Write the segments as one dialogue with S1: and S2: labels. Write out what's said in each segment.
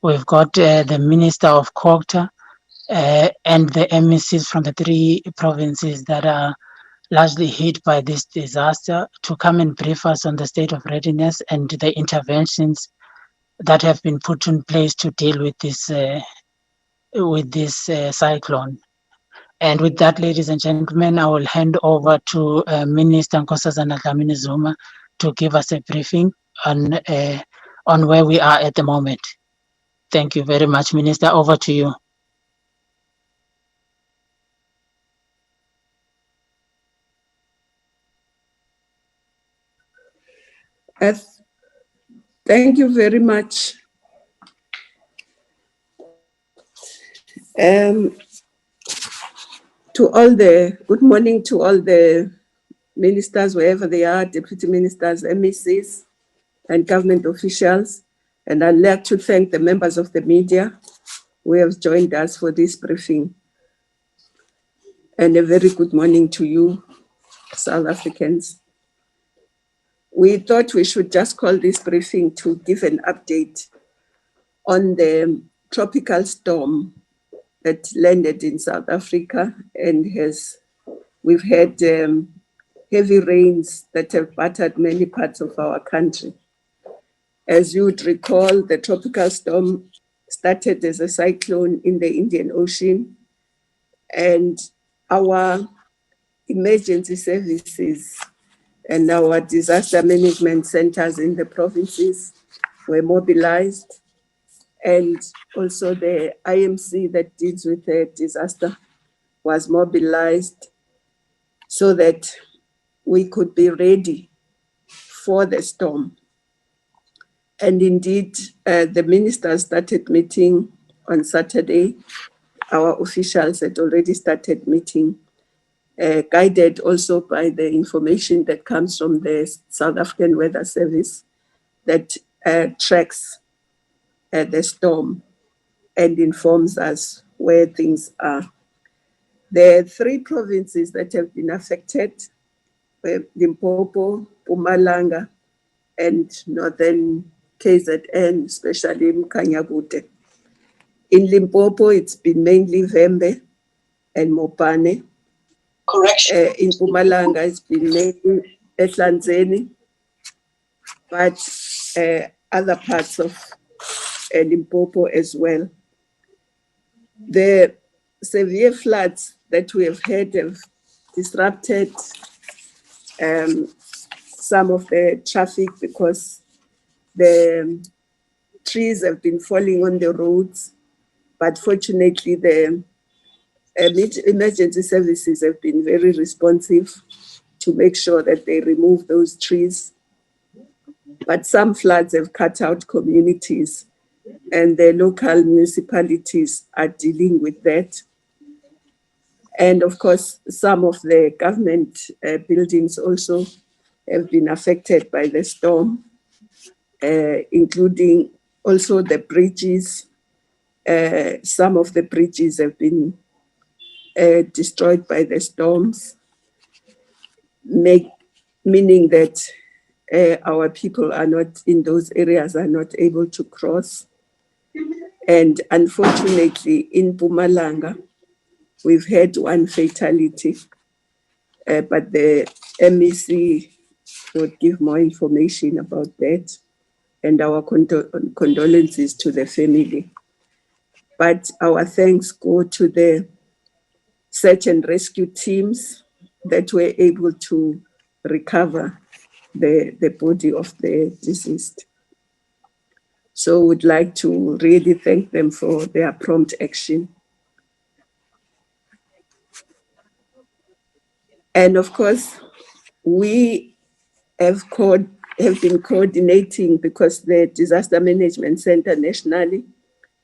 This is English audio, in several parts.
S1: We've got the Minister of COGTA and the MECs from the 3 provinces that are largely hit by this disaster to come and brief us on the state of readiness and the interventions that have been put in place to deal with this cyclone. And with that, ladies and gentlemen, I will hand over to Minister Nkosazana Dlamini Zuma to give us a briefing on where we are at the moment. Thank you very much, Minister. Over to you.
S2: Thank you very much. Good morning to all the ministers, wherever they are, deputy ministers, MECs, and government officials. And I'd like to thank the members of the media who have joined us for this briefing. And a very good morning to you, South Africans. We thought we should just call this briefing to give an update on the tropical storm that landed in South Africa, and we've had heavy rains that have battered many parts of our country. As you would recall, the tropical storm started as a cyclone in the Indian Ocean, and our emergency services and our disaster management centers in the provinces were mobilized, and also the IMC that deals with the disaster was mobilized so that we could be ready for the storm. And indeed, the ministers started meeting on Saturday. Our officials had already started meeting, guided also by the information that comes from the South African Weather Service that tracks the storm and informs us where things are. There are 3 provinces that have been affected: Limpopo, Mpumalanga, and northern KZN, especially Mkhanyakude. In Limpopo, it's been mainly Vhembe and Mopane. Correction. In Mpumalanga, it's been mainly Ehlanzeni, but other parts of Limpopo as well. The severe floods that we have had have disrupted some of the traffic because the trees have been falling on the roads, but fortunately the emergency services have been very responsive to make sure that they remove those trees. But some floods have cut out communities, and the local municipalities are dealing with that. And of course, some of the government buildings also have been affected by the storm, including also the bridges. Some of the bridges have been destroyed by the storms, meaning that our people are not in those areas, are not able to cross. And unfortunately, in Mpumalanga, we've had 1 fatality, but the MEC would give more information about that, and our condolences to the family. But our thanks go to the search and rescue teams that were able to recover the body of the deceased. So we'd like to really thank them for their prompt action. And of course, we have been coordinating, because the Disaster Management Center nationally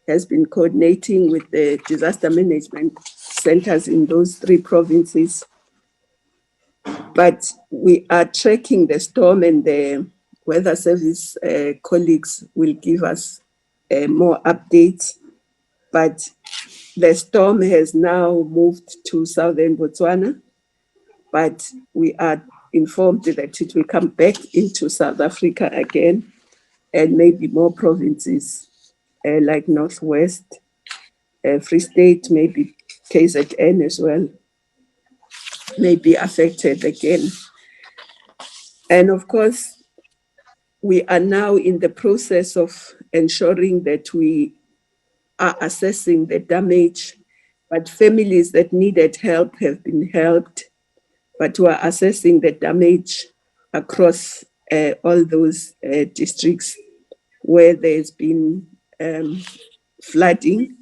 S2: has been coordinating with the disaster management centers in those 3 provinces. But we are tracking the storm, and the Weather Service colleagues will give us more updates. But the storm has now moved to southern Botswana, but we are informed that it will come back into South Africa again, and maybe more provinces like Northwest, Free State, maybe KZN as well, may be affected again. And of course, we are now in the process of ensuring that we are assessing the damage, but families that needed help have been helped, but we are assessing the damage across all those districts where there's been flooding,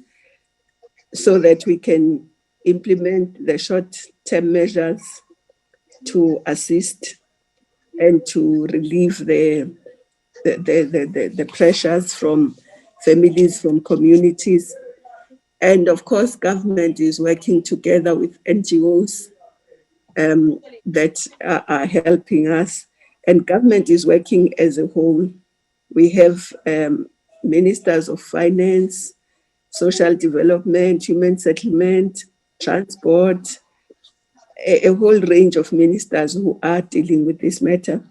S2: so that we can implement the short-term measures to assist and to relieve the pressures from families, from communities. And of course, government is working together with NGOs that are helping us. And government is working as a whole. We have ministers of finance, social development, human settlement, transport, a whole range of ministers who are dealing with this matter,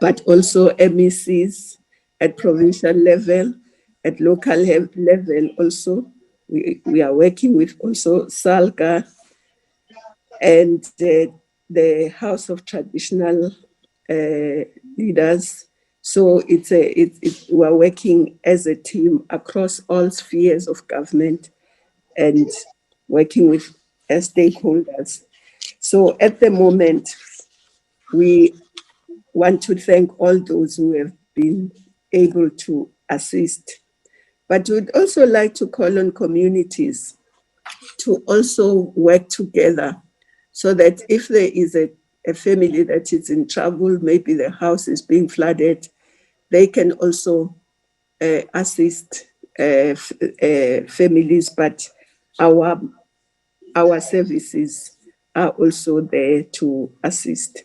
S2: but also MECs at provincial level, at local level also. We are working with also SALGA and the House of Traditional Leaders. So we are working as a team across all spheres of government and working with stakeholders. So at the moment, we want to thank all those who have been able to assist. But we'd also like to call on communities to also work together so that if there is a family that is in trouble, maybe the house is being flooded, they can also assist families, but our services are also there to assist.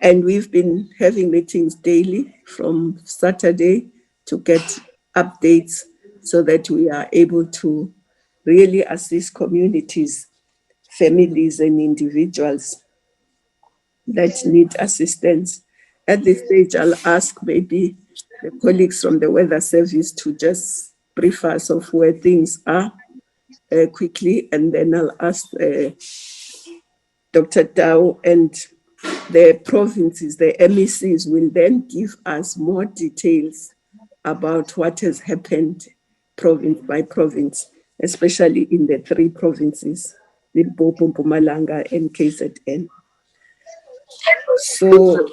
S2: And we've been having meetings daily from Saturday to get updates so that we are able to really assist communities, families, and individuals that need assistance. At this stage, I'll ask maybe the colleagues from the Weather Service to just brief us of where things are quickly, and then I'll ask Dr. Tao and the provinces, the MECs, will then give us more details about what has happened province by province, especially in the three provinces, Limpopo, Mpumalanga, and KZN. So,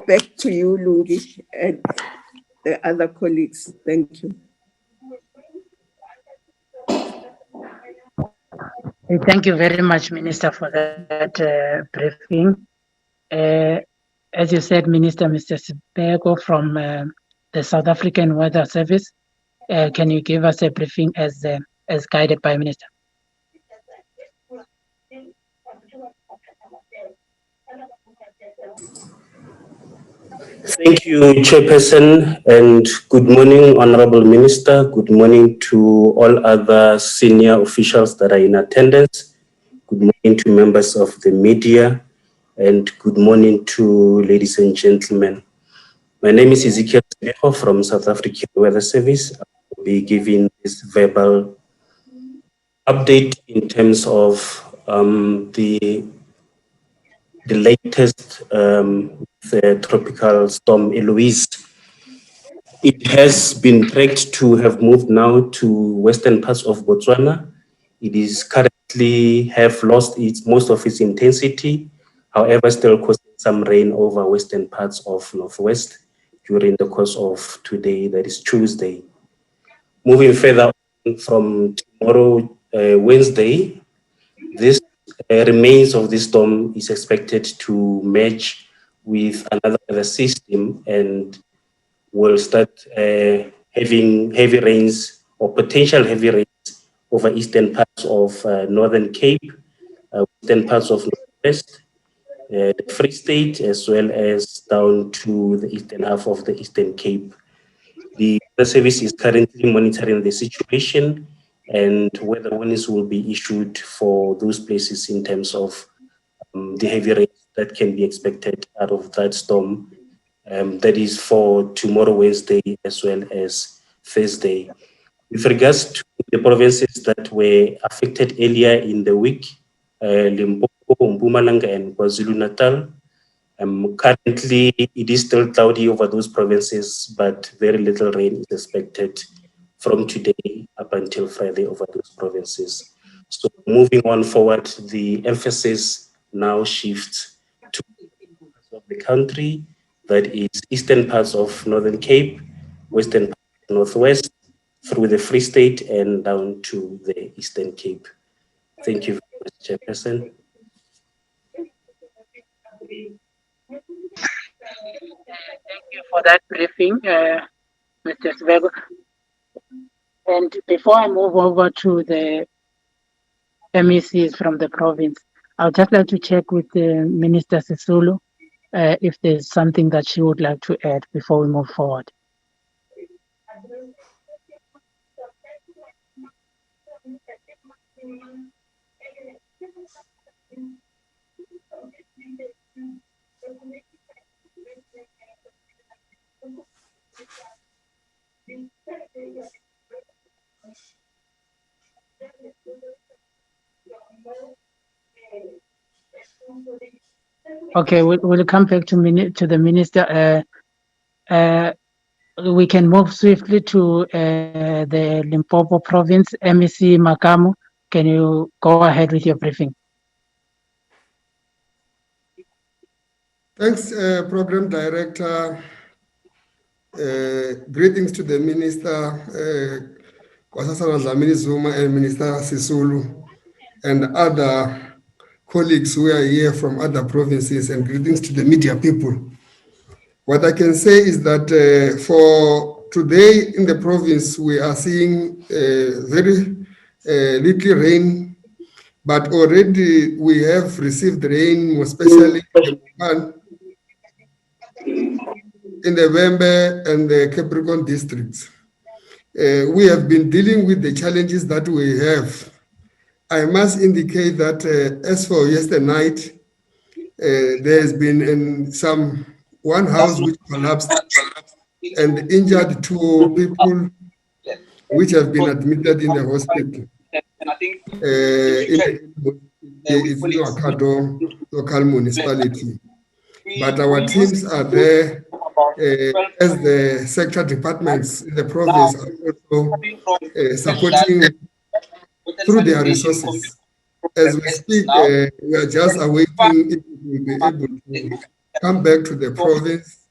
S2: back to you, Lungi, and the other colleagues. Thank you.
S1: Thank you very much, Minister, for that briefing. As you said, Minister, Mr. Sibeko from the South African Weather Service, can you give us a briefing as guided by Minister?
S3: Thank you, Chairperson, and good morning, Honorable Minister. Good morning to all other senior officials that are in attendance. Good morning to members of the media, and good morning to ladies and gentlemen. My name is Ezekiel Sibeko from South African Weather Service. I will be giving this verbal update in terms of the latest tropical storm Eloise. It has been tracked to have moved now to western parts of Botswana. It is currently have lost most of its intensity, however, still causing some rain over western parts of Northwest during the course of today, that is Tuesday. Moving further on from tomorrow, Wednesday, this remains of this storm is expected to merge with another weather system and will start having heavy rains or potential heavy rains over eastern parts of Northern Cape, western parts of Northwest, the Free State, as well as down to the eastern half of the Eastern Cape. The Weather Service is currently monitoring the situation, and weather warnings will be issued for those places in terms of the heavy rains that can be expected out of that storm. That is for tomorrow, Wednesday, as well as Thursday. With regards to the provinces that were affected earlier in the week, Limpopo, Mpumalanga, and KwaZulu Natal, currently it is still cloudy over those provinces, but very little rain is expected from today up until Friday over those provinces. So moving on forward, the emphasis now shifts to parts of the country, that is eastern parts of Northern Cape, western parts of Northwest, through the Free State and down to the Eastern Cape. Thank you very much, Chairperson.
S1: Thank you for that briefing, Mr. Svego. And before I move over to the MECs from the province, I'd just like to check with Minister Sisulu if there's something that she would like to add before we move forward. Okay, we'll come back to the minister. We can move swiftly to the Limpopo province. MEC Makamu, can you go ahead with your briefing?
S4: Thanks, Program Director. Greetings to the Minister, Nkosazana Dlamini Zuma, and Minister Sisulu, and other colleagues who are here from other provinces, and greetings to the media people. What I can say is that for today in the province, we are seeing very little rain, but already we have received rain, especially in the Wembe and the Capricorn districts. We have been dealing with the challenges that we have. I must indicate that as for yesterday night, there has been one house which collapsed and injured 2 people which have been admitted in the hospital. It's Wakado local municipality. But our teams are there as the sector departments in the province are also supporting through their resources. As we speak, we are just awaiting if we will be able to come back to the province.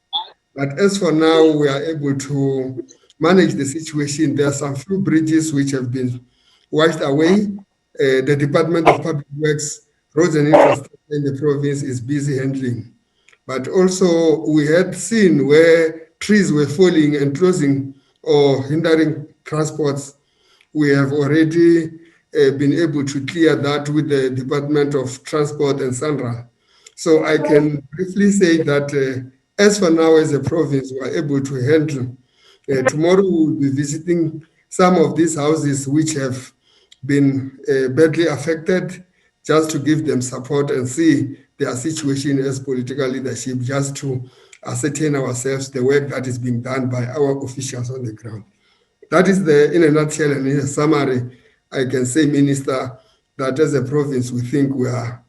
S4: But as for now, we are able to manage the situation. There are some few bridges which have been washed away. The Department of Public Works, Roads and Infrastructure in the province is busy handling. But also we had seen where trees were falling and closing or hindering transports. We have already been able to clear that with the Department of Transport and Sandra. So I can briefly say that as for now, as a province, we are able to handle. Tomorrow we will be visiting some of these houses which have been badly affected, just to give them support and see their situation as political leadership, just to ascertain ourselves the work that is being done by our officials on the ground. That is in a nutshell and in a summary, I can say, Minister, that as a province, we think we are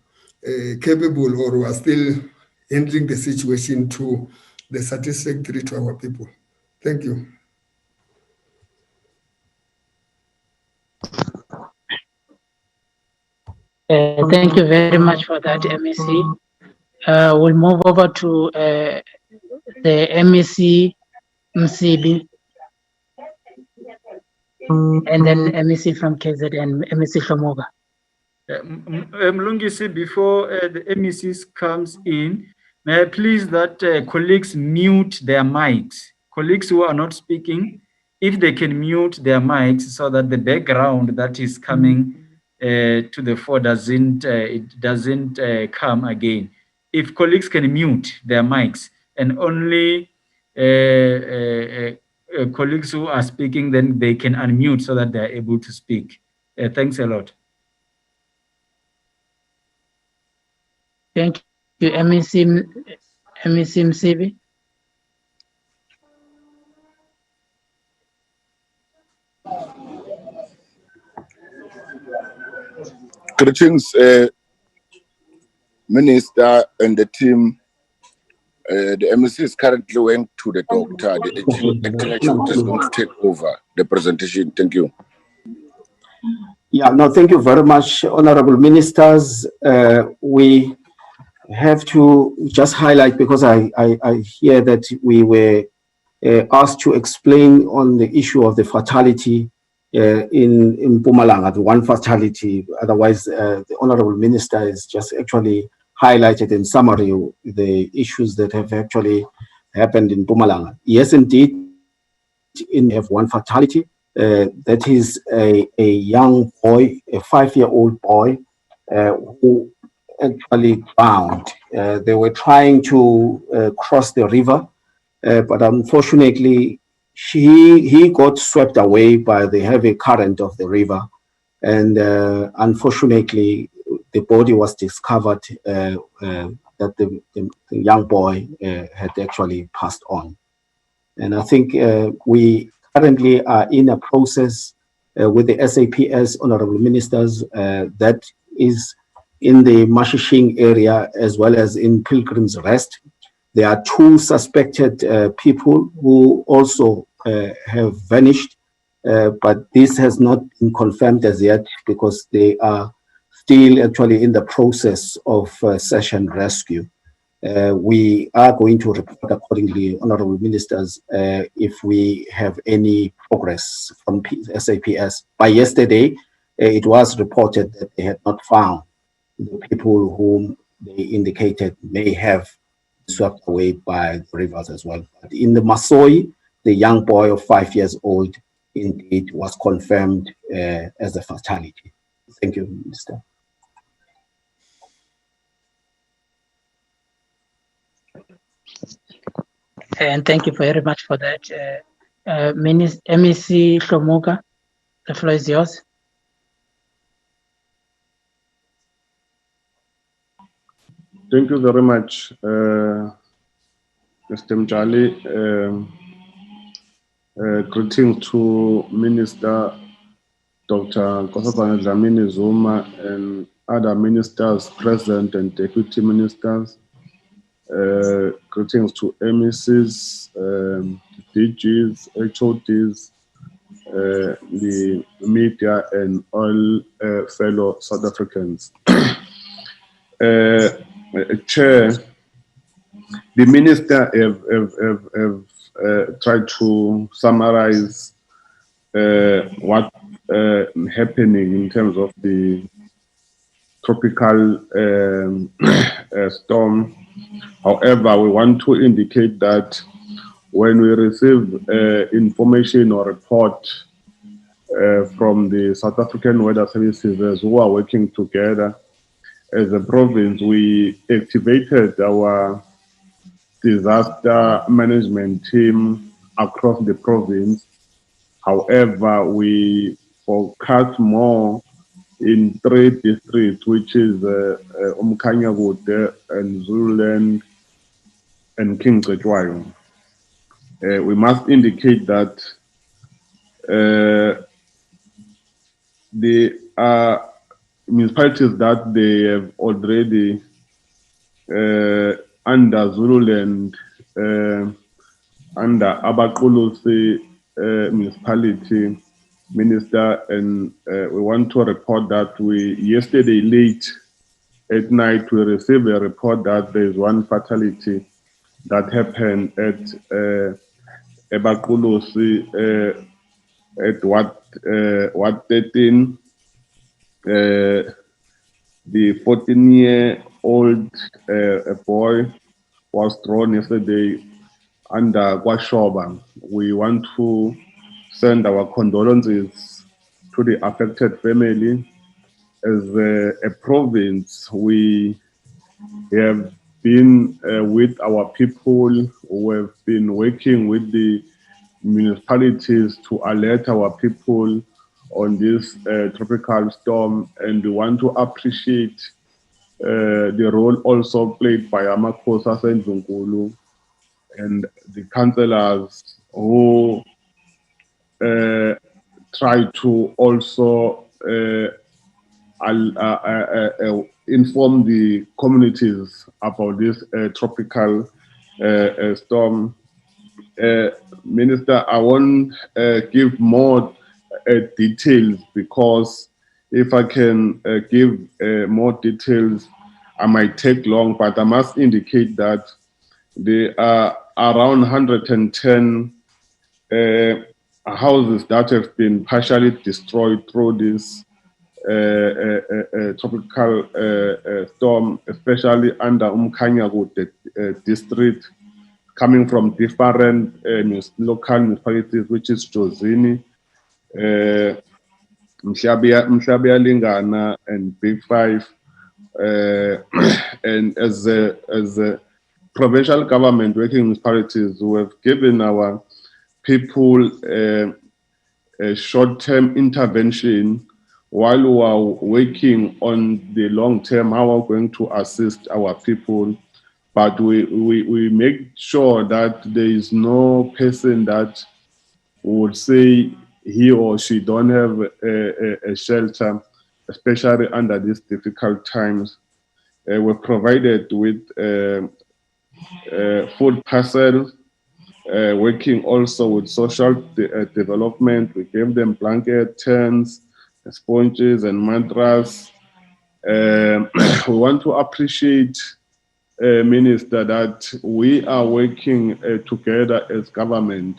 S4: capable, or we are still handling the situation to the satisfactory to our people. Thank you.
S1: Thank you very much for that, MEC. We'll move over to the MEC Msibi, and then MEC from KZ and MEC Shomoga.
S5: Mlungisi, before the MECs comes in, may I please that colleagues mute their mics. Colleagues who are not speaking, if they can mute their mics so that the background that is coming to the fore doesn't come again. If colleagues can mute their mics and only colleagues who are speaking, then they can unmute so that they are able to speak. Thanks a lot.
S1: Thank You MEC Msibi.
S6: Greetings, Minister and the team. The MEC is currently went to the doctor. The acting HOD is going to take over the presentation. Thank you.
S7: Yeah, no, thank you very much, honorable ministers. We have to just highlight, because I hear that we were asked to explain on the issue of the fatality in Mpumalanga, the one fatality. Otherwise, the honorable minister is just actually highlighted in summary the issues that have actually happened in Mpumalanga. Yes, indeed, in have one fatality. That is a young boy, a 5-year-old boy, who actually drowned. They were trying to cross the river, but unfortunately, he got swept away by the heavy current of the river. And unfortunately, the body was discovered that the young boy had actually passed on. And I think we currently are in a process with the SAPS honorable ministers that is in the Mashishing area as well as in Pilgrim's Rest. There are 2 suspected people who also have vanished, but this has not been confirmed as yet because they are still actually in the process of search and rescue. We are going to report accordingly, honorable ministers, if we have any progress from SAPS. By yesterday, it was reported that they had not found the people whom they indicated may have swept away by the rivers as well. But in the Masoi, the young boy of 5 years old indeed was confirmed as a fatality. Thank you, Minister.
S1: And thank you very much for that. MEC Shomuka, the floor is yours.
S8: Thank you very much, Mr. Mjali. Greetings to Minister Dr. Nkosazana Dlamini Zuma and other ministers present and deputy ministers. Greetings to MECs, DGs, HODs, the media, and all fellow South Africans. Chair, the minister have tried to summarize what happening in terms of the tropical storm. However, we want to indicate that when we receive information or report from the South African Weather Services who are working together as a province, we activated our disaster management team across the province. However, we focus more in 3 districts, which is Umkhanyakude and Zululand and King Cetshwayo. We must indicate that the municipalities that they have already under Zululand, under Abaqulusi municipality minister, and we want to report that yesterday late at night we received a report that there is one fatality that happened at Abaqulusi at what 13. The 14-year-old boy was thrown yesterday under KwaShoba. We want to send our condolences to the affected family. As a province, we have been with our people who have been working with the municipalities to alert our people on this tropical storm, and we want to appreciate the role also played by Nkosazana Dlamini and the councillors who try to also inform the communities about this tropical storm. Minister, I won't give more details, because if I can give more details, I might take long, but I must indicate that there are around 110 houses that have been partially destroyed through this tropical storm, especially under Umkhanyago district, coming from different local municipalities, which is Jozini, Mhlabia Lingana, and Big Five. And as a provincial government working with municipalities, we have given our people a short-term intervention while we are working on the long-term, how we're going to assist our people. But we make sure that there is no person that would say he or she don't have a shelter, especially under these difficult times. We're provided with food parcels, working also with social development. We gave them blanket, tents, sponges, and mantras. We want to appreciate, Minister, that we are working together as government,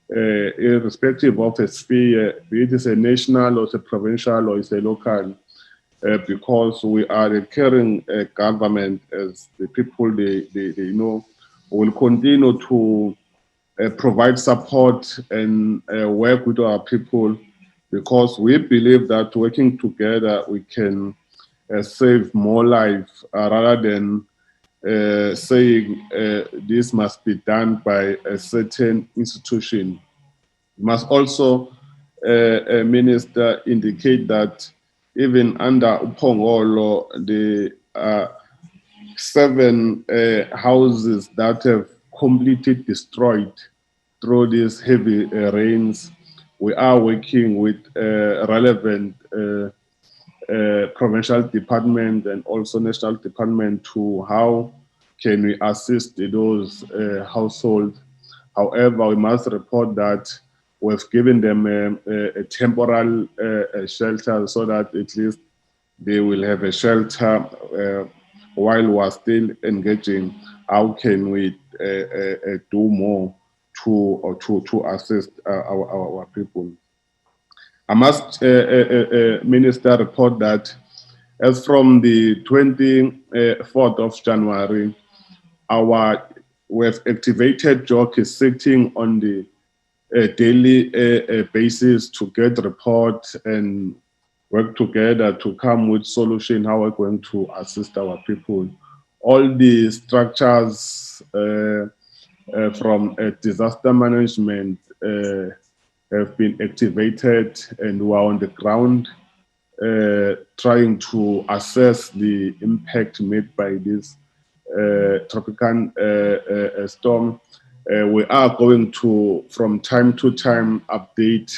S8: irrespective of a sphere, be it is a national or it's a provincial or it's a local, because we are a caring government, as the people they know. Will continue to provide support and work with our people, because we believe that working together we can save more lives, rather than saying this must be done by a certain institution. We must also, Minister, indicate that even under Upongolo, the 7 houses that have completely destroyed through these heavy rains, we are working with relevant provincial department and also national department to how can we assist those households. However, we must report that we've given them a temporal shelter, so that at least they will have a shelter while we're still engaging. How can we do more to assist our people? I must, Minister, report that as from the 24th of January, we have activated JOC sitting on the daily basis to get reports and work together to come with solution how we're going to assist our people. All the structures from disaster management have been activated, and we are on the ground trying to assess the impact made by this tropical storm. We are going to, from time to time, update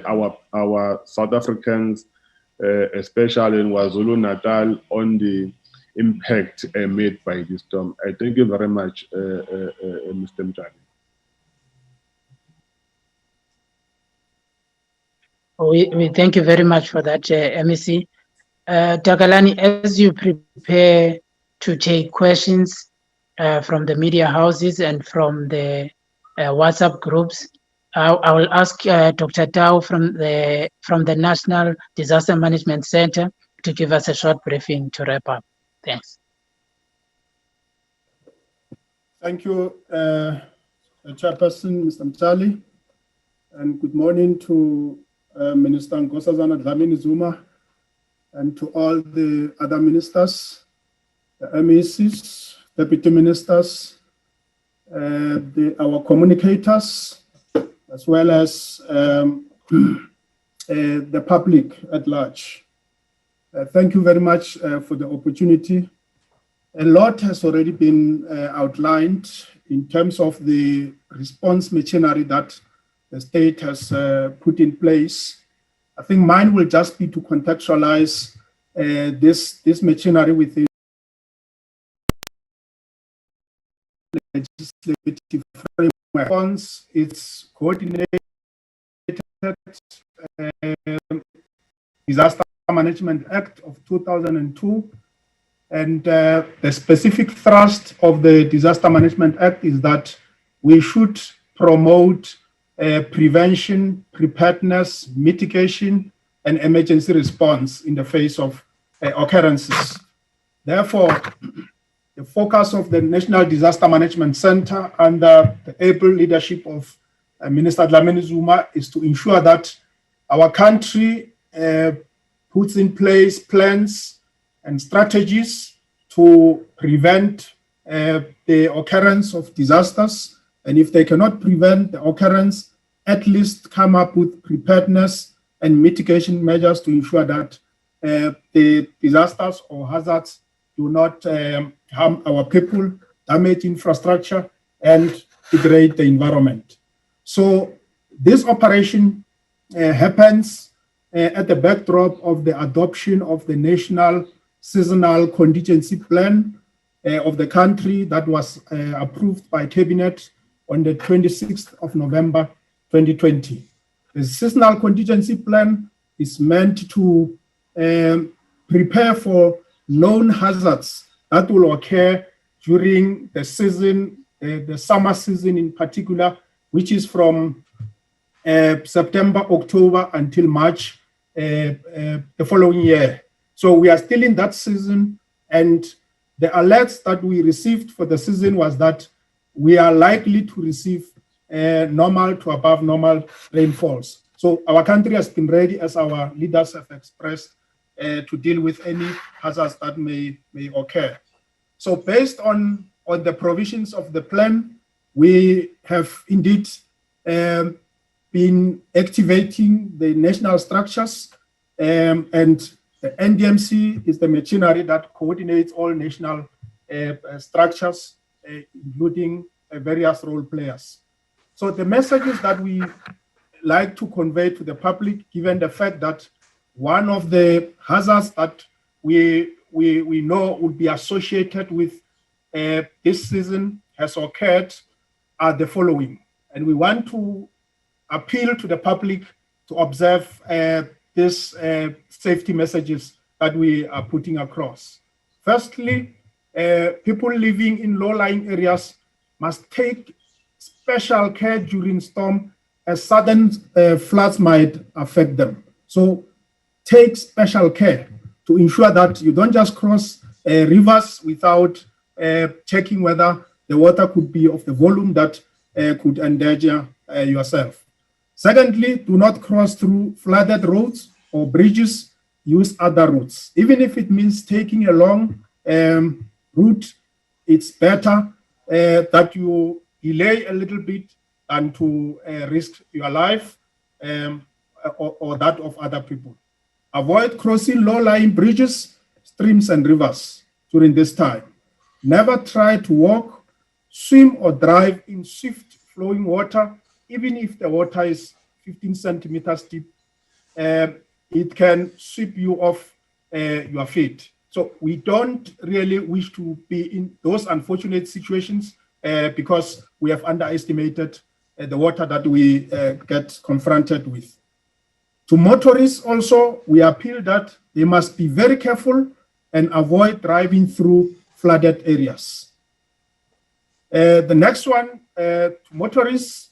S8: our South Africans, especially in KwaZulu Natal, on the impact made by this storm. I thank you very much, Mr. Mtali.
S1: We thank you very much for that, MEC. Takalani, as you prepare to take questions from the media houses and from the WhatsApp groups, I will ask Dr. Tao from the National Disaster Management Center to give us a short briefing to wrap up. Thanks.
S9: Thank you, Chairperson, Mr. Mtali, and good morning to Minister Nkosazana Dlamini Zuma and to all the other ministers, the MECs, deputy ministers, our communicators, as well as the public at large. Thank you very much for the opportunity. A lot has already been outlined in terms of the response machinery that the state has put in place. I think mine will just be to contextualize this machinery within legislative framework. It's coordinated Disaster Management Act of 2002. And the specific thrust of the Disaster Management Act is that we should promote prevention, preparedness, mitigation, and emergency response in the face of occurrences. Therefore, the focus of the National Disaster Management Center under the able leadership of Minister Dlamini Zuma is to ensure that our country puts in place plans and strategies to prevent the occurrence of disasters. And if they cannot prevent the occurrence, at least come up with preparedness and mitigation measures to ensure that the disasters or hazards do not harm our people, damage infrastructure, and degrade the environment. So this operation happens at the backdrop of the adoption of the National Seasonal Contingency Plan of the country that was approved by Cabinet on the 26th of November 2020. The Seasonal Contingency Plan is meant to prepare for known hazards that will occur during the season, the summer season in particular, which is from September, October until March the following year. So we are still in that season, and the alerts that we received for the season was that we are likely to receive normal to above normal rainfalls. So our country has been ready, as our leaders have expressed, to deal with any hazards that may occur. So based on the provisions of the plan, we have indeed been activating the national structures, and the NDMC is the machinery that coordinates all national structures, including various role players. So the messages that we like to convey to the public, given the fact that one of the hazards that we know would be associated with this season has occurred, are the following. And we want to appeal to the public to observe these safety messages that we are putting across. Firstly, people living in low-lying areas must take special care during storm, as sudden floods might affect them. So take special care to ensure that you don't just cross rivers without checking whether the water could be of the volume that could endanger yourself. Secondly, do not cross through flooded roads or bridges. Use other routes. Even if it means taking a long route, it's better that you delay a little bit than to risk your life or that of other people. Avoid crossing low-lying bridges, streams, and rivers during this time. Never try to walk, swim, or drive in swift-flowing water, even if the water is 15 centimeters deep. It can sweep you off your feet. So we don't really wish to be in those unfortunate situations because we have underestimated the water that we get confronted with. To motorists also, we appeal that they must be very careful and avoid driving through flooded areas. The next one, motorists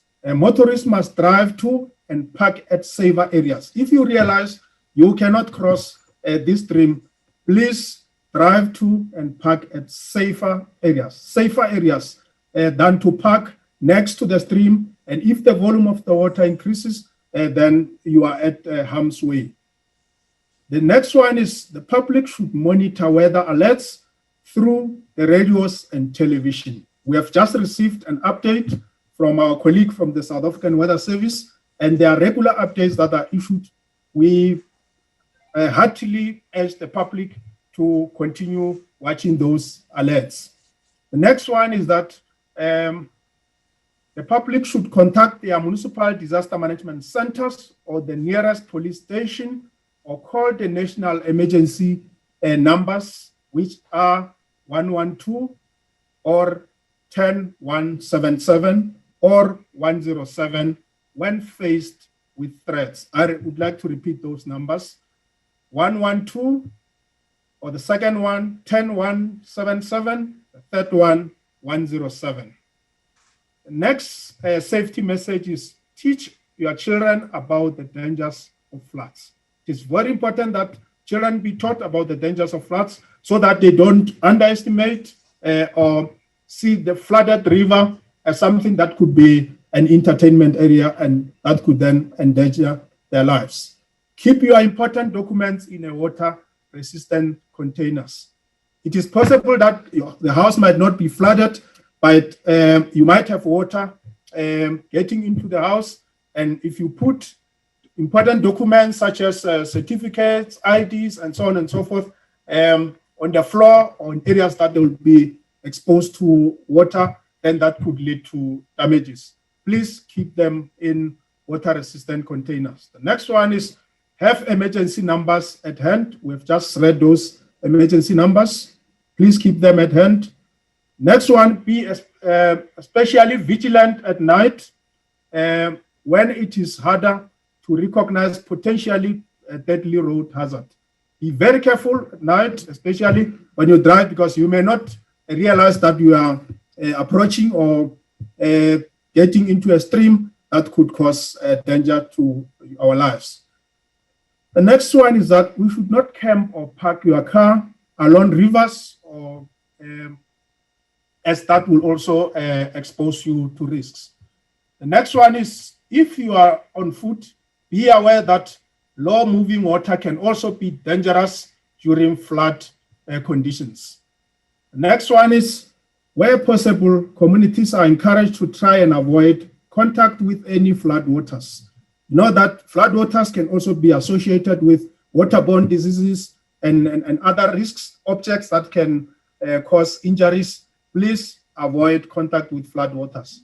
S9: must drive to and park at safer areas. If you realize you cannot cross this stream, please drive to and park at safer areas than to park next to the stream. And if the volume of the water increases, then you are at harm's way. The next one is the public should monitor weather alerts through the radios and television. We have just received an update from our colleague from the South African Weather Service, and there are regular updates that are issued. We heartily urge the public to continue watching those alerts. The next one is that the public should contact their municipal disaster management centers or the nearest police station, or call the national emergency numbers, which are 112 or 10177 or 107 when faced with threats. I would like to repeat those numbers: 112, or the second one 10177, the third one 107. The next safety message is teach your children about the dangers of floods. It is very important that children be taught about the dangers of floods so that they don't underestimate or see the flooded river as something that could be an entertainment area and that could then endanger their lives. Keep your important documents in a water-resistant containers. It is possible that the house might not be flooded, but you might have water getting into the house. And if you put important documents such as certificates, IDs, and so on and so forth on the floor or in areas that will be exposed to water, then that could lead to damages. Please keep them in water-resistant containers. The next one is have emergency numbers at hand. We've just read those emergency numbers. Please keep them at hand. Next one, be especially vigilant at night when it is harder to recognize potentially a deadly road hazard. Be very careful at night, especially when you drive, because you may not realize that you are approaching or getting into a stream that could cause danger to our lives. The next one is that we should not camp or park your car along rivers, or as that will also expose you to risks. The next one is, if you are on foot, be aware that low moving water can also be dangerous during flood conditions. The next one is, where possible, communities are encouraged to try and avoid contact with any flood waters. Know that flood waters can also be associated with waterborne diseases and other risks, objects that can cause injuries. Please avoid contact with flood waters.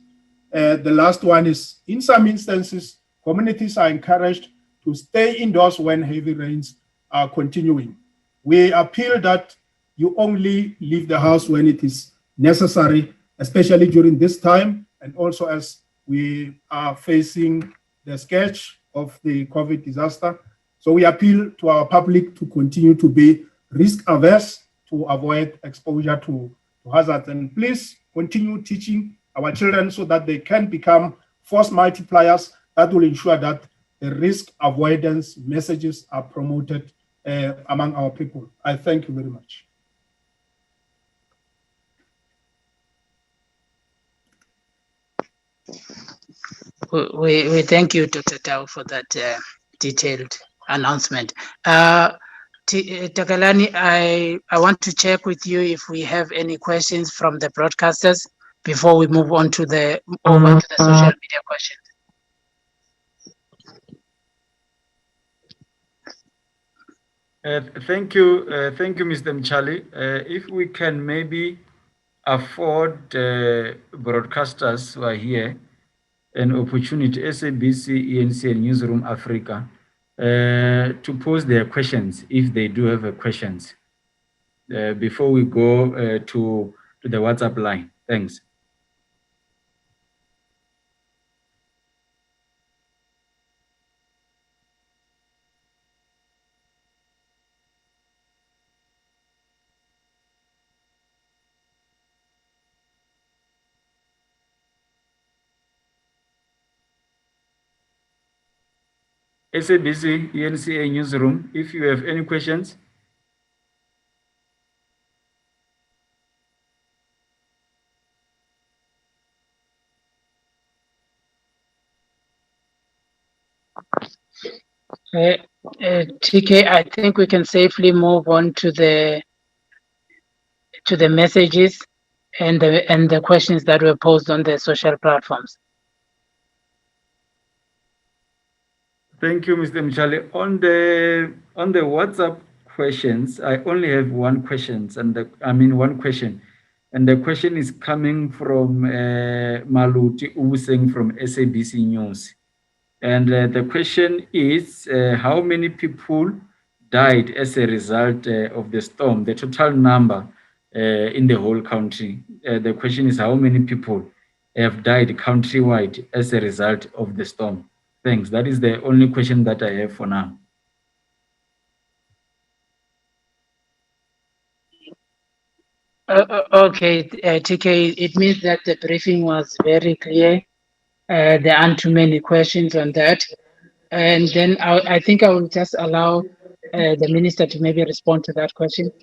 S9: The last one is, in some instances, communities are encouraged to stay indoors when heavy rains are continuing. We appeal that you only leave the house when it is necessary, especially during this time, and also as we are facing the scourge of the COVID disaster. So we appeal to our public to continue to be risk averse to avoid exposure to hazards. And please continue teaching our children so that they can become force multipliers that will ensure that the risk avoidance messages are promoted among our people. I thank you very much.
S1: We thank you, Dr. Tau, for that detailed announcement. Takalani, I want to check with you if we have any questions from the broadcasters before we move on to the social media questions.
S5: Thank you, Mr. Mchali. If we can maybe afford broadcasters who are here an opportunity, SABC, ENC, and Newsroom Africa, to pose their questions if they do have questions before we go to the WhatsApp line. Thanks. SABC, ENCA Newsroom, if you have any questions.
S1: TK, I think we can safely move on to the messages and the questions that were posed on the social platforms.
S5: Thank you, Mr. Mchali. On the WhatsApp questions, I only have one question, and the question is coming from Maluti Ubuseng from SABC News, and the question is how many people died as a result of the storm? The total number in the whole country. The question is how many people have died countrywide as a result of the storm? Thanks. That is the only question that I have for now.
S1: Okay, TK, it means that the briefing was very clear. There aren't too many questions on that. And then I think I will just allow the minister to maybe respond to that question.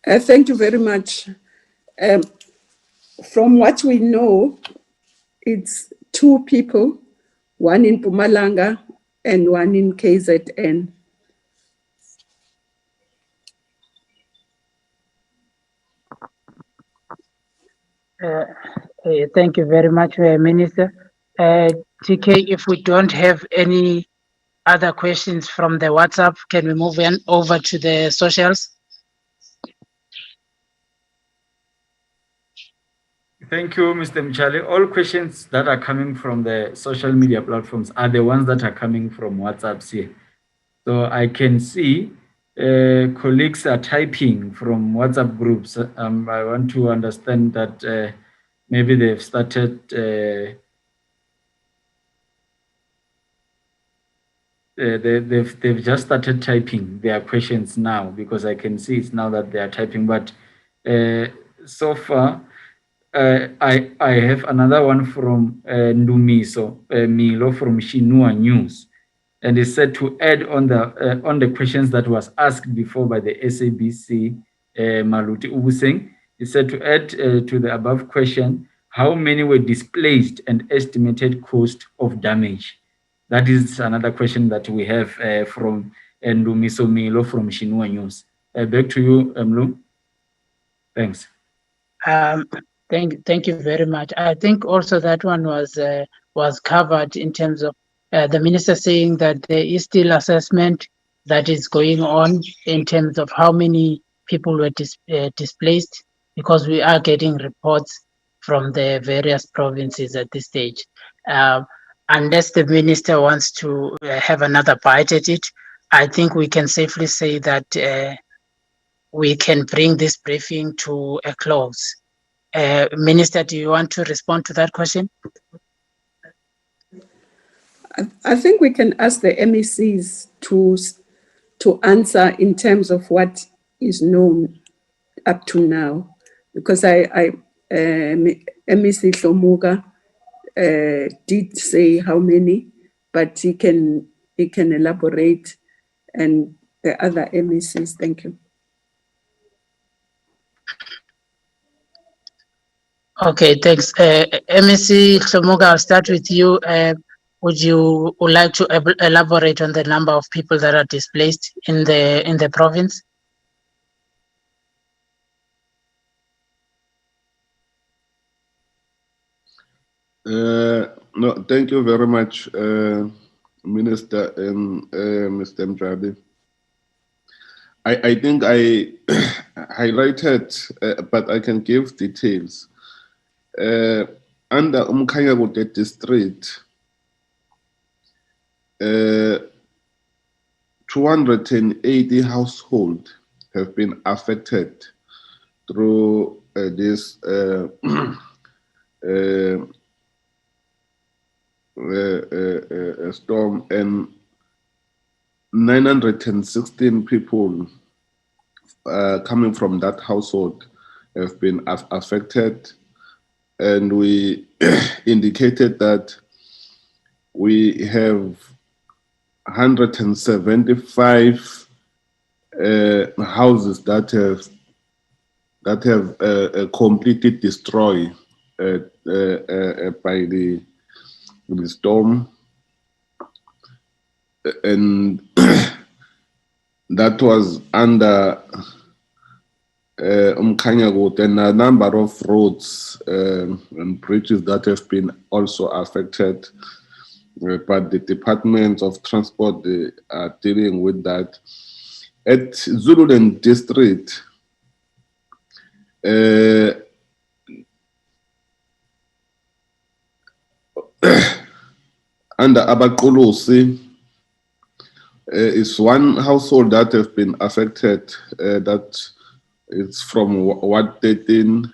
S2: Thank you very much. From what we know, it's 2 people, one in Mpumalanga and one in KZN.
S1: Thank you very much, Minister. TK, if we don't have any other questions from the WhatsApp, can we move on over to the socials?
S5: Thank you, Mr. Mchali. All questions that are coming from the social media platforms are the ones that are coming from WhatsApp here. So I can see colleagues are typing from WhatsApp groups. I want to understand that maybe they've started they've just started typing their questions now, because I can see it's now that they are typing. But so far, I have another one from Ndumiso Milo from Shinua News, and he said to add on the questions that was asked before by the SABC Maluti Ubuseng. He said to add to the above question, how many were displaced and estimated cost of damage? That is another question that we have from Ndumiso Milo from Shinua News. Back to you, Mlu. Thanks.
S1: Thank you very much. I think also that one was covered in terms of the minister saying that there is still assessment that is going on in terms of how many people were displaced, because we are getting reports from the various provinces at this stage. Unless the minister wants to have another bite at it, I think we can safely say that we can bring this briefing to a close. Minister, do you want to respond to that question?
S2: I think we can ask the MECs to answer in terms of what is known up to now, because MEC Hlomuga did say how many, but he can elaborate, and the other MECs. Thank you.
S1: Okay, thanks. MEC Hlomuga, I'll start with you. Would you like to elaborate on the number of people that are displaced in the province?
S8: No, thank you very much, Minister and Mr. Mjadi. I think I highlighted, but I can give details. Under Umkhanyakude district, 280 households have been affected through this storm, and 916 people coming from that household have been affected, and we indicated that we have 175 houses that have completely destroyed by the storm, and that was under Umkhanyakude, and a number of roads and bridges that have been also affected. but the Department of Transport, they are dealing with that. At Zululand District, under Abaqolosi, is one household that has been affected, that it's from Ward 13,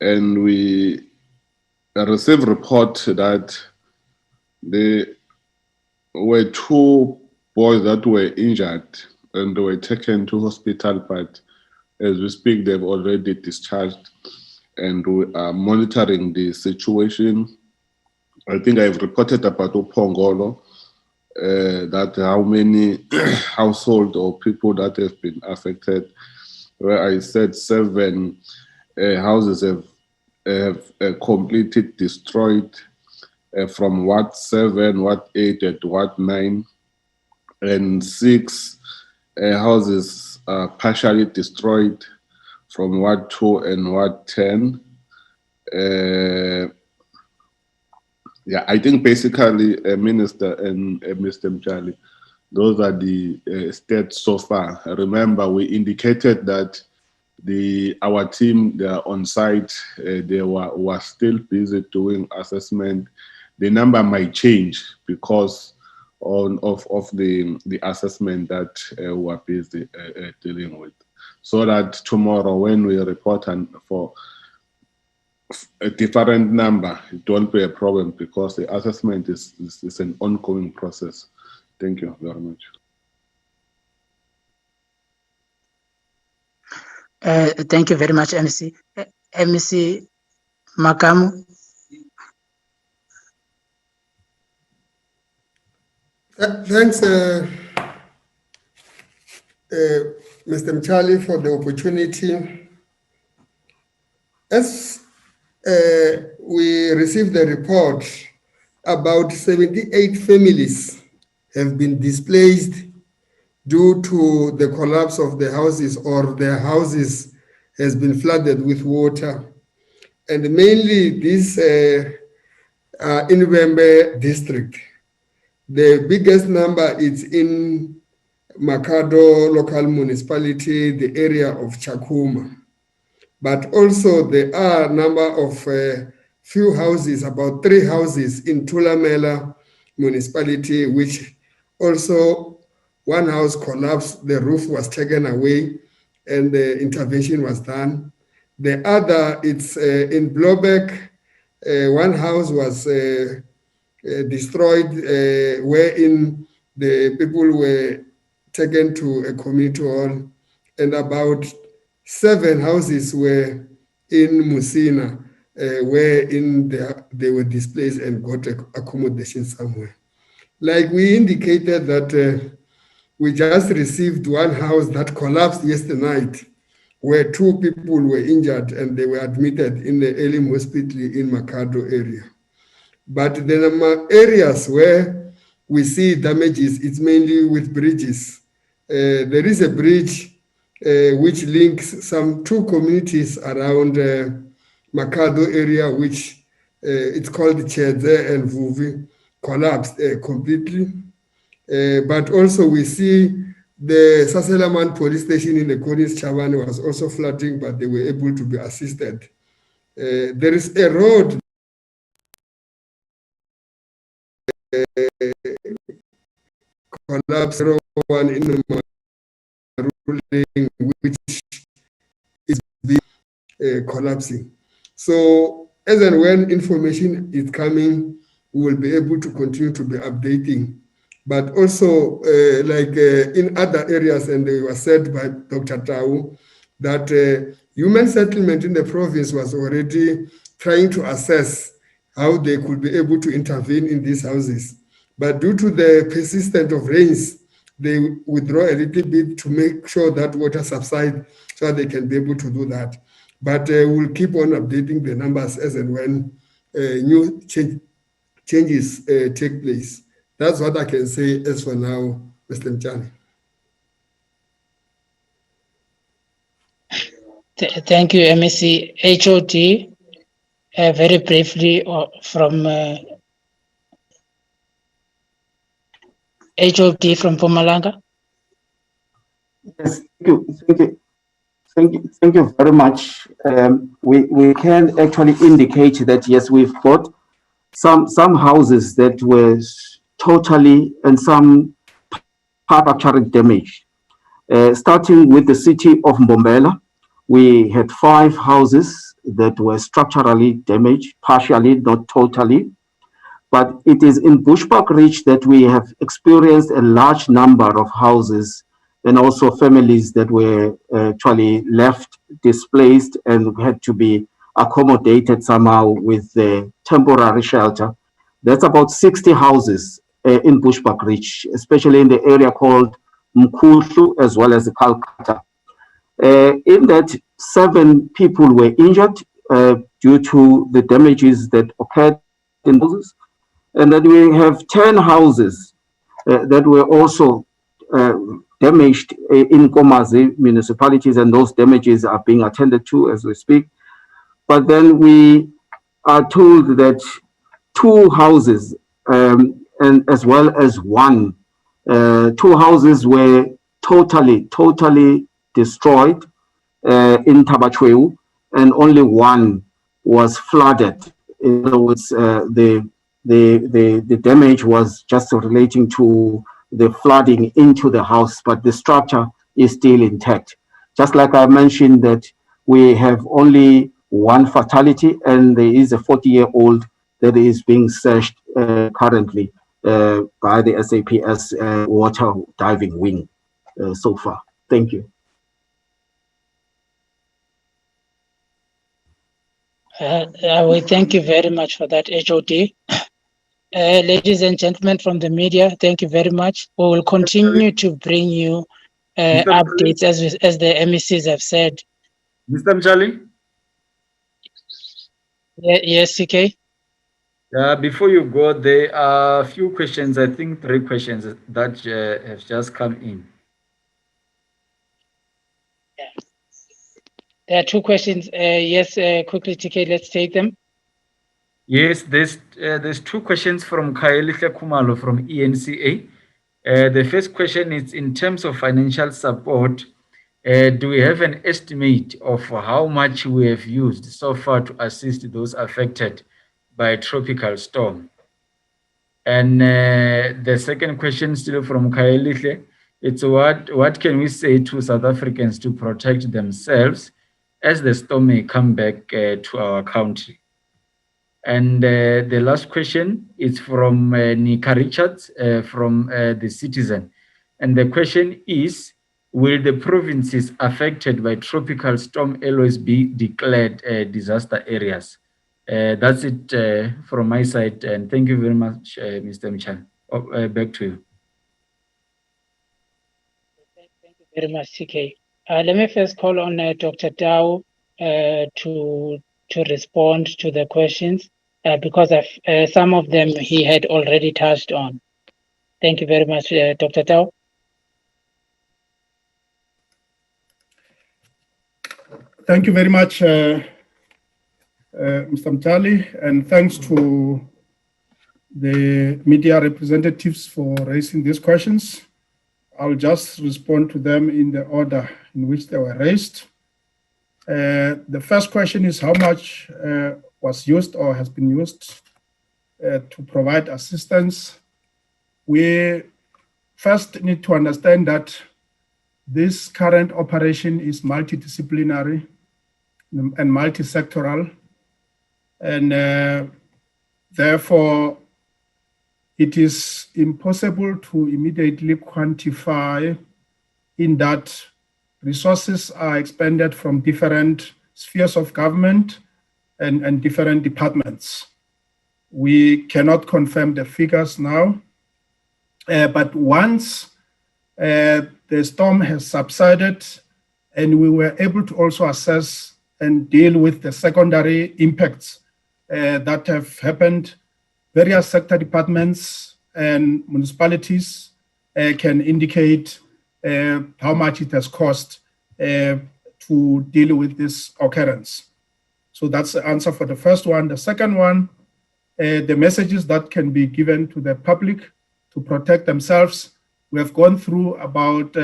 S8: and we received report that there were 2 boys that were injured and they were taken to hospital, but as we speak, they've already discharged, and we are monitoring the situation. I think I've reported about Upongolo, that how many household or people that have been affected, where I said 7 houses have completely destroyed, from Ward 7, Ward 8, and Ward 9, and 6 houses are partially destroyed from Ward 2 and Ward 10. Yeah, I think basically, Minister and Mr. Mchali, those are the stats so far. Remember, we indicated that our team, they are on site, they were still busy doing assessment. The number might change because of the assessment that we're busy dealing with. So that tomorrow when we report for a different number, it won't be a problem because the assessment is an ongoing process. Thank you very much.
S1: Thank you very much, MC. MC Makamu.
S4: Thanks, Mr. Mchali, for the opportunity. As we received the report, about 78 families have been displaced due to the collapse of the houses, or their houses has been flooded with water. And mainly this in Wembe district. The biggest number is in Makado local municipality, the area of Chakuma. But also there are a number of few houses, about 3 houses in Thulamela municipality, which also one house collapsed, the roof was taken away and the intervention was done. The other, it's in Blobek, one house was destroyed, wherein the people were taken to a community hall, and about 7 houses were in Musina, wherein they were displaced and got accommodation somewhere. Like we indicated that we just received one house that collapsed yesterday night, where 2 people were injured and they were admitted in the Elim Hospital in Makado area. But the areas where we see damages, it's mainly with bridges. There is a bridge which links some 2 communities around Makado area, which it's called Chedze and Vuvi, collapsed completely. But also we see the Saselaman police station in the Konis Chavani was also flooding, but they were able to be assisted. There is a road collapse one in Maruling, which is collapsing. So as and when information is coming, we will be able to continue to be updating. But also, in other areas, and they were said by Dr. Tau, that human settlement in the province was already trying to assess how they could be able to intervene in these houses. But due to the persistence of rains, they withdraw a little bit to make sure that water subsides so they can be able to do that. But we'll keep on updating the numbers as and when new changes take place. That's what I can say as for now, Mr. Mchani.
S1: Thank you, MEC. HOD, very briefly from HOD from Mpumalanga.
S7: Yes, thank you very much. We can actually indicate that yes, we've got some houses that were totally and some structurally damaged. Starting with the city of Mbombela, we had 5 houses that were structurally damaged, partially, not totally. But it is in Bushbuck Ridge that we have experienced a large number of houses and also families that were actually left displaced and had to be accommodated somehow with the temporary shelter. That's about 60 houses in Bushbuck Ridge, especially in the area called Mkuhlu as well as Calcutta. In that, 7 people were injured due to the damages that occurred in houses. And then we have 10 houses that were also damaged in Komazi municipalities, and those damages are being attended to as we speak. But then we are told that 2 houses and as well as 2 houses were totally destroyed in Tabachweu, and only 1 was flooded. In other words, the damage was just relating to the flooding into the house, but the structure is still intact. Just like I mentioned that we have only 1 fatality, and there is a 40-year-old that is being searched currently by the SAPS water diving wing so far. Thank you.
S1: We thank you very much for that, HOD. Ladies and gentlemen from the media, thank you very much. We will continue to bring you updates as the MECs have said.
S5: Mr. Mchali?
S1: Yes, CK?
S5: Before you go, there are a few questions, I think 3 questions that have just come in.
S1: Yeah. There are 2 questions. Yes, quickly, TK, let's take them.
S5: Yes, there's 2 questions from Kaelihle Kumalo from ENCA. The first question is, in terms of financial support, do we have an estimate of how much we have used so far to assist those affected by tropical storm? And the second question, still from Kaelihle, it's what can we say to South Africans to protect themselves as the storm may come back to our country? And the last question is from Nika Richards from The Citizen. And the question is, will the provinces affected by tropical storm Eloise be declared disaster areas? That's it from my side. And thank you very much, Mr. Michan. Back to you.
S1: Thank you very much, CK. Let me first call on Dr. Tau to respond to the questions because of some of them he had already touched on. Thank you very much, Dr. Tau.
S9: Thank you very much, Mr. Mtali, and thanks to the media representatives for raising these questions. I'll just respond to them in the order in which they were raised. The first question is how much was used or has been used to provide assistance. We first need to understand that this current operation is multidisciplinary and multi-sectoral, and therefore it is impossible to immediately quantify in that resources are expended from different spheres of government and different departments. We cannot confirm the figures now, but once the storm has subsided and we were able to also assess and deal with the secondary impacts that have happened, various sector departments and municipalities can indicate how much it has cost to deal with this occurrence. So that's the answer for the first one. The second one, the messages that can be given to the public to protect themselves. We have gone through about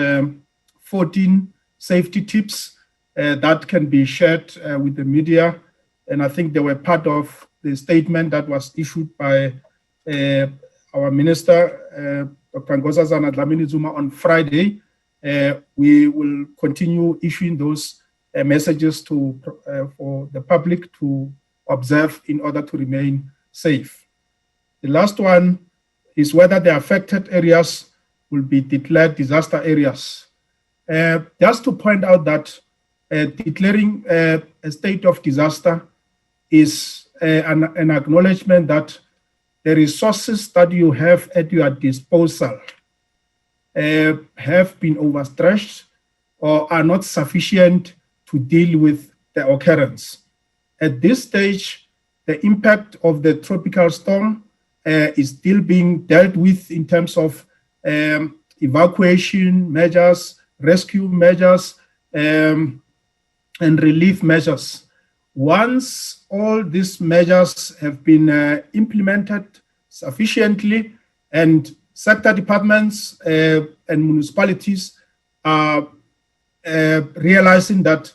S9: 14 safety tips that can be shared with the media. And I think they were part of the statement that was issued by our minister, Dr. Nkosazana Dlamini Zuma, on Friday. We will continue issuing those messages for the public to observe in order to remain safe. The last one is whether the affected areas will be declared disaster areas. Just to point out that declaring a state of disaster is an acknowledgement that the resources that you have at your disposal have been overstretched or are not sufficient to deal with the occurrence. At this stage, the impact of the tropical storm is still being dealt with in terms of evacuation measures, rescue measures, and relief measures. Once all these measures have been implemented sufficiently and sector departments and municipalities are realizing that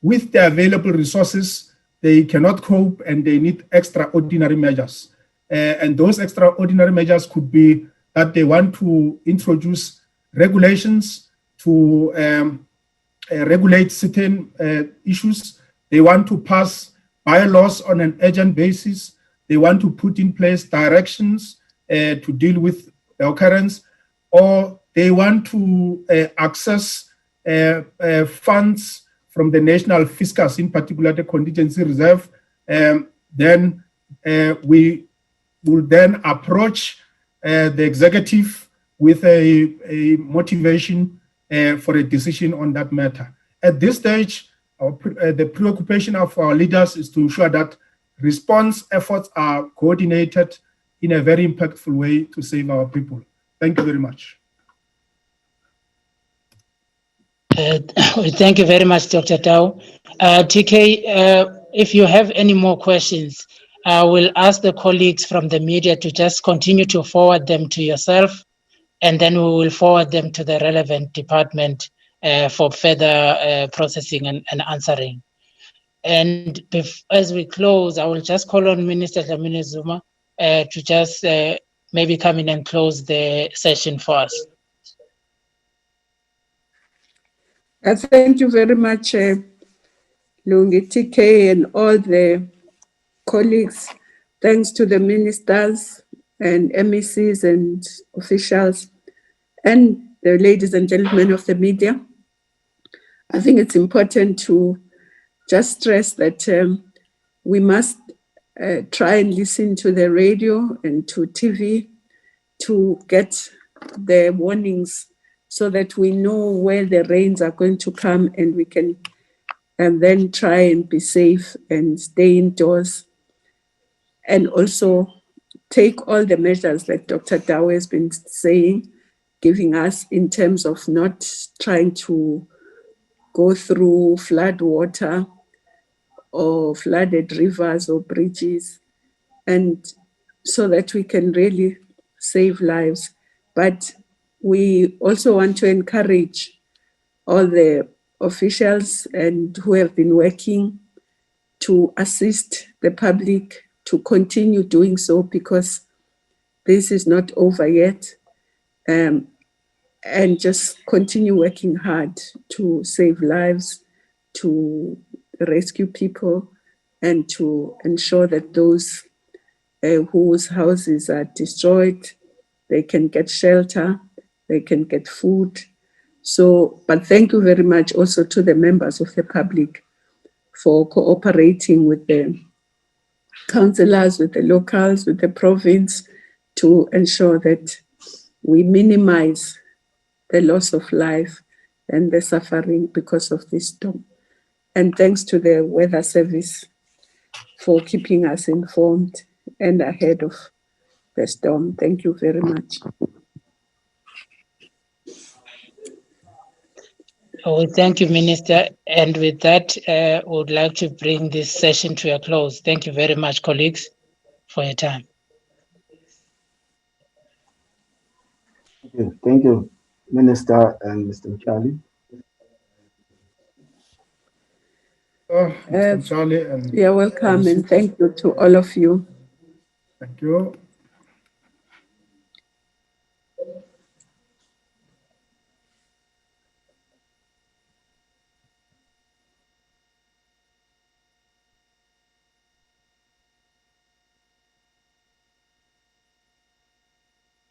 S9: with the available resources, they cannot cope and they need extraordinary measures. And those extraordinary measures could be that they want to introduce regulations to regulate certain issues. They want to pass bylaws on an urgent basis. They want to put in place directions to deal with the occurrence, or they want to access funds from the national fiscus, in particular the contingency reserve. Then we will then approach the executive with a motivation for a decision on that matter. At this stage, the preoccupation of our leaders is to ensure that response efforts are coordinated in a very impactful way to save our people. Thank you very much.
S1: Thank you very much, Dr. Tau. TK, if you have any more questions, I will ask the colleagues from the media to just continue to forward them to yourself, and then we will forward them to the relevant department for further processing and answering. And as we close, I will just call on Minister Dlamini Zuma to just maybe come in and close the session for us.
S2: Thank you very much, Lungi, TK, and all the colleagues. Thanks to the ministers and MECs and officials and the ladies and gentlemen of the media. I think it's important to just stress that we must try and listen to the radio and to TV to get the warnings so that we know where the rains are going to come and we can and then try and be safe and stay indoors. And also take all the measures like Dr. Tau has been saying, giving us in terms of not trying to go through flood water or flooded rivers or bridges, and so that we can really save lives. But we also want to encourage all the officials and who have been working to assist the public to continue doing so, because this is not over yet, and just continue working hard to save lives, to rescue people, and to ensure that those whose houses are destroyed, they can get shelter, they can get food. So, but thank you very much also to the members of the public for cooperating with the councillors, with the locals, with the province, to ensure that we minimize the loss of life and the suffering because of this storm. And thanks to the weather service for keeping us informed and ahead of the storm. Thank you very much.
S1: Oh, thank you, Minister. And with that, I would like to bring this session to a close. Thank you very much, colleagues, for your time.
S7: Thank you, Minister and Mr. Charlie.
S9: Mr. Charlie, and
S2: You're welcome, and thank you to all of you.
S9: thank you.